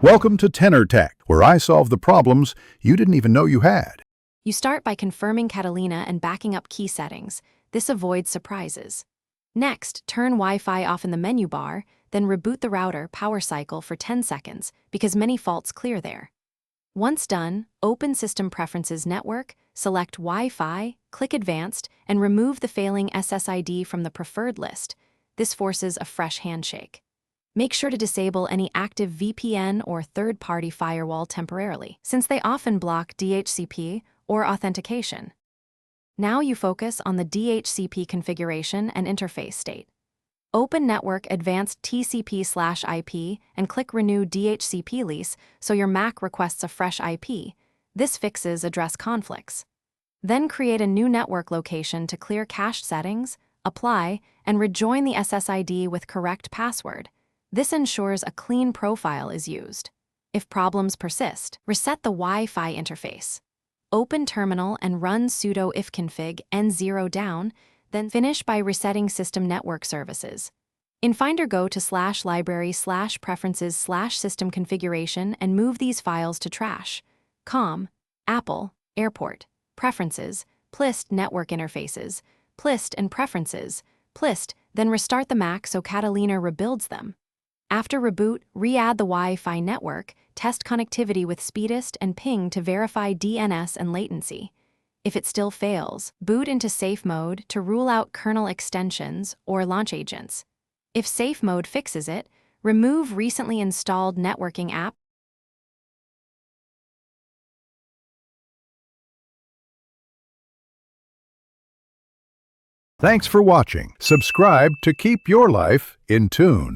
Welcome to Tenor Tech, where I solve the problems you didn't even know you had. You start by confirming Catalina and backing up key settings. This avoids surprises. Next, turn Wi-Fi off in the menu bar, then reboot the router power cycle for 10 seconds because many faults clear there. Once done, open System Preferences Network, select Wi-Fi, click Advanced, and remove the failing SSID from the preferred list. This forces a fresh handshake. Make sure to disable any active VPN or third-party firewall temporarily, since they often block DHCP or authentication. Now you focus on the DHCP configuration and interface state. Open Network Advanced TCP/IP and click Renew DHCP lease so your Mac requests a fresh IP. This fixes address conflicts. Then create a new network location to clear cached settings, apply, and rejoin the SSID with correct password. This ensures a clean profile is used. If problems persist, reset the Wi-Fi interface. Open terminal and run sudo ifconfig n0 down, then finish by resetting system network services. In Finder, go to /library/preferences/system configuration and move these files to trash. COM, Apple, Airport, Preferences, PLIST network interfaces, PLIST and Preferences, PLIST, then restart the Mac so Catalina rebuilds them. After reboot, re-add the Wi-Fi network, test connectivity with speedest and ping to verify DNS and latency. If it still fails, boot into safe mode to rule out kernel extensions or launch agents. If safe mode fixes it, remove recently installed networking app. Thanks for watching. Subscribe to keep your life in tune.